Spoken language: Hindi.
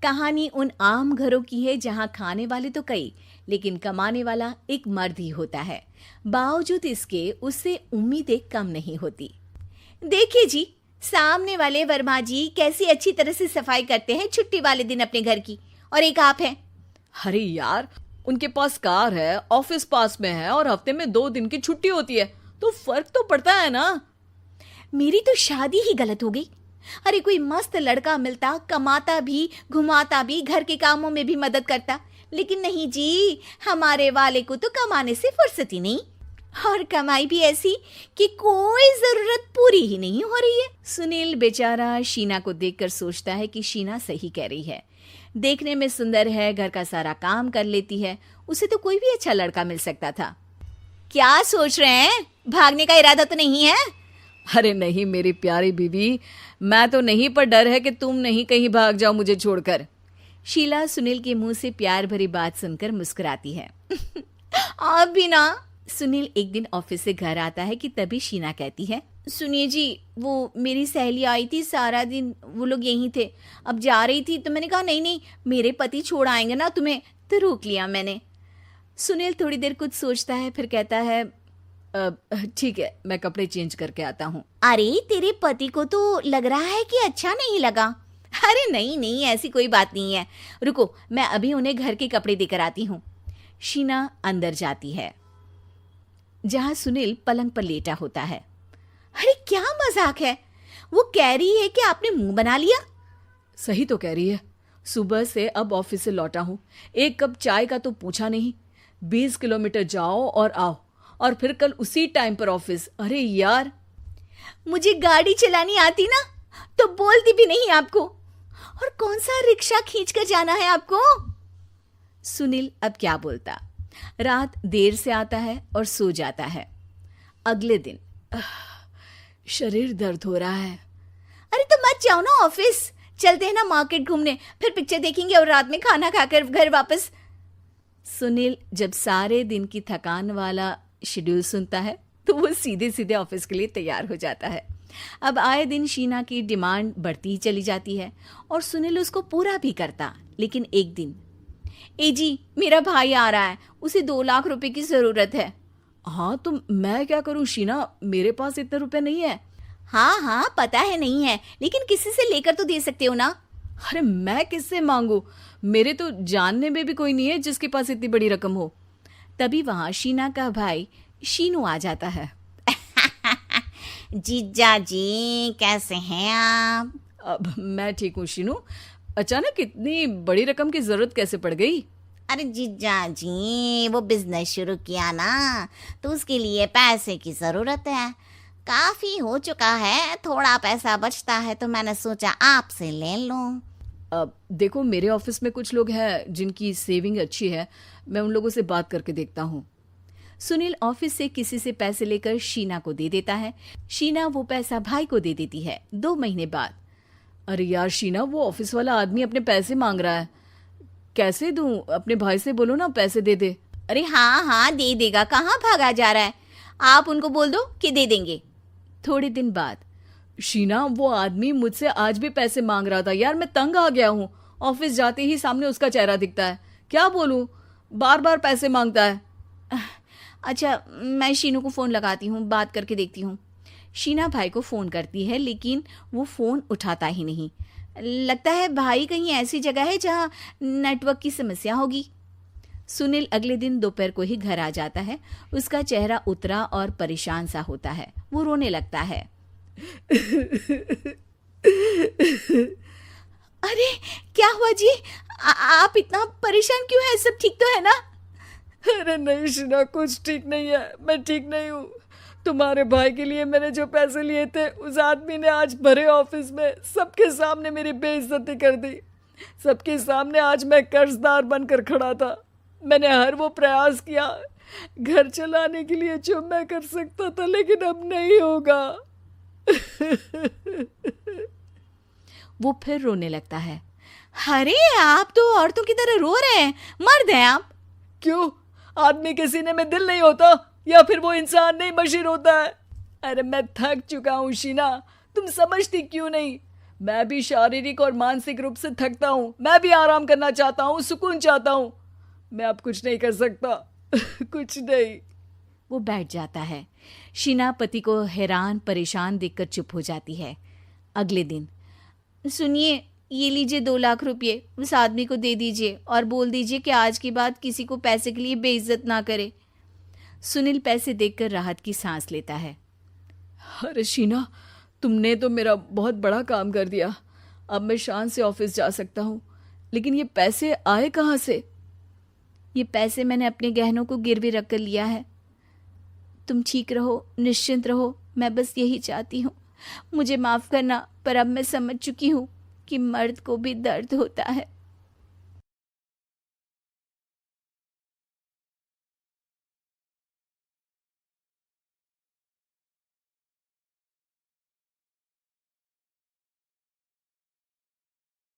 कहानी उन आम घरों की है जहां खाने वाले तो कई, लेकिन कमाने वाला एक मर्द ही होता है। बावजूद इसके उससे उम्मीदें कम नहीं होती। देखिए जी, सामने वाले वर्मा जी कैसी अच्छी तरह से सफाई करते हैं छुट्टी वाले दिन अपने घर की, और एक आप हैं। अरे यार, उनके पास कार है, ऑफिस पास में है और हफ्ते में 2 दिन की छुट्टी होती है, तो फर्क तो पड़ता है ना। मेरी तो शादी ही गलत हो गई। अरे कोई मस्त लड़का मिलता, कमाता भी, घुमाता भी, घर के कामों में भी मदद करता, लेकिन नहीं जी, हमारे वाले को तो कमाने से फुर्सत ही नहीं, और कमाई भी ऐसी कि कोई जरूरत पूरी ही नहीं हो रही है। सुनील बेचारा शीना को देखकर सोचता है कि शीना सही कह रही है। देखने में सुंदर है, घर का सारा काम कर लेती है, उसे तो कोई भी अच्छा लड़का मिल सकता था। क्या सोच रहे हैं? भागने का इरादा तो नहीं है? अरे नहीं मेरी प्यारी बीवी, मैं तो नहीं, पर डर है कि तुम नहीं कहीं भाग जाओ मुझे छोड़कर। शीला सुनील के मुंह से प्यार भरी बात सुनकर मुस्कुराती है। आप भी ना। सुनील एक दिन ऑफिस से घर आता है कि तभी शीना कहती है, सुनिए जी, वो मेरी सहेली आई थी, सारा दिन वो लोग यहीं थे, अब जा रही थी तो मैंने कहा नहीं नहीं, मेरे पति छोड़ आएंगे ना तुम्हें, तो रोक लिया मैंने। सुनील थोड़ी देर कुछ सोचता है, फिर कहता है, ठीक है, मैं कपड़े चेंज करके आता हूँ। अरे तेरे पति को तो लग रहा है कि अच्छा नहीं लगा। अरे नहीं नहीं, ऐसी कोई बात नहीं है, रुको मैं अभी उन्हें घर के कपड़े देकर आती हूँ। शीना अंदर जाती है जहां सुनील पलंग पर लेटा होता है। अरे क्या मजाक है, वो कह रही है कि आपने मुंह बना लिया। सही तो कह रही है, सुबह से अब ऑफिस से लौटा हूँ, एक कप चाय का तो पूछा नहीं, 20 किलोमीटर जाओ और आओ, और फिर कल उसी टाइम पर ऑफिस। अरे यार, मुझे गाड़ी चलानी आती ना तो बोलती भी नहीं आपको, और कौन सा रिक्शा खींच कर जाना है आपको। सुनील अब क्या बोलता। रात देर से आता है और सो जाता है। अगले दिन शरीर दर्द हो रहा है। अरे तो मत जाओ ना ऑफिस, चलते हैं ना मार्केट घूमने, फिर पिक्चर देखेंगे और रात में खाना खाकर घर वापस। सुनील जब सारे दिन की थकान वाला शेड्यूल सुनता है तो वो सीधे सीधे ऑफिस के लिए तैयार हो जाता है। अब आए दिन शीना की डिमांड बढ़ती ही चली जाती है और सुनील उसको पूरा भी करता। लेकिन एक दिन, ए जी मेरा भाई आ रहा है, उसे 2 लाख रुपए की जरूरत है। हाँ तो मैं क्या करूं शीना, मेरे पास इतने रुपए नहीं है। हाँ हाँ पता है नहीं है, लेकिन किसी से लेकर तो दे सकते हो ना। अरे मैं किससे मांगू, मेरे तो जानने में भी कोई नहीं है जिसके पास इतनी बड़ी रकम हो। तभी वहां शीना का भाई शीनू आ जाता है। जीजा जी कैसे हैं आप? अब मैं ठीक हूँ शीनू, अचानक इतनी बड़ी रकम की जरूरत कैसे पड़ गई? अरे जीजा जी, वो बिजनेस शुरू किया ना, तो उसके लिए पैसे की जरूरत है। काफी हो चुका है, थोड़ा पैसा बचता है तो मैंने सोचा आपसे ले लूं। अब देखो, मेरे ऑफिस में कुछ लोग हैं जिनकी सेविंग अच्छी है, मैं उन लोगों से बात करके देखता हूँ। सुनील ऑफिस से किसी से पैसे लेकर शीना को दे देता है। शीना वो पैसा भाई को दे देती है 2 महीने बाद। अरे यार शीना, वो ऑफिस वाला आदमी अपने पैसे मांग रहा है, कैसे दूं? अपने भाई से बोलो ना पैसे दे दे। अरे हाँ हाँ दे देगा, कहाँ भागा जा रहा है, आप उनको बोल दो कि दे देंगे। थोड़े दिन बाद, शीना वो आदमी मुझसे आज भी पैसे मांग रहा था यार, मैं तंग आ गया हूँ। ऑफिस जाते ही सामने उसका चेहरा दिखता है, क्या बोलूं, बार बार पैसे मांगता है। अच्छा मैं शीनू को फ़ोन लगाती हूँ, बात करके देखती हूँ। शीना भाई को फ़ोन करती है लेकिन वो फ़ोन उठाता ही नहीं। लगता है भाई कहीं ऐसी जगह है जहाँ नेटवर्क की समस्या होगी। सुनील अगले दिन दोपहर को ही घर आ जाता है। उसका चेहरा उतरा और परेशान सा होता है, वो रोने लगता है। अरे क्या हुआ जी, आप इतना परेशान क्यों हैं? सब ठीक तो है ना? अरे नहीं शीना, कुछ ठीक नहीं है, मैं ठीक नहीं हूँ। तुम्हारे भाई के लिए मैंने जो पैसे लिए थे, उस आदमी ने आज भरे ऑफिस में सबके सामने मेरी बेइज्जती कर दी। सबके सामने आज मैं कर्जदार बनकर खड़ा था। मैंने हर वो प्रयास किया घर चलाने के लिए जो मैं कर सकता था, लेकिन अब नहीं होगा। वो फिर रोने लगता है। अरे आप तो औरतों की तरह रो रहे हैं, मर्द हैं आप। क्यों, आदमी के सीने में दिल नहीं होता, या फिर वो इंसान नहीं मशीन होता है? अरे मैं थक चुका हूँ शीना, तुम समझती क्यों नहीं? मैं भी शारीरिक और मानसिक रूप से थकता हूँ, मैं भी आराम करना चाहता हूँ, सुकून चाहता हूँ। मैं अब कुछ नहीं कर सकता। कुछ नहीं। वो बैठ जाता है। शीना पति को हैरान परेशान देखकर चुप हो जाती है। अगले दिन, सुनिए, ये लीजिए 2 लाख रुपये, उस आदमी को दे दीजिए और बोल दीजिए कि आज के बाद किसी को पैसे के लिए बेइज्जत ना करे। सुनील पैसे देखकर राहत की सांस लेता है। अरे शीना, तुमने तो मेरा बहुत बड़ा काम कर दिया। अब मैं शान से ऑफिस जा सकता हूँ। लेकिन ये पैसे आए कहाँ से? ये पैसे मैंने अपने गहनों को गिरवी रख कर लिया है। तुम ठीक रहो, निश्चिंत रहो, मैं बस यही चाहती हूँ। मुझे माफ़ करना, पर अब मैं समझ चुकी हूँ कि मर्द को भी दर्द होता है।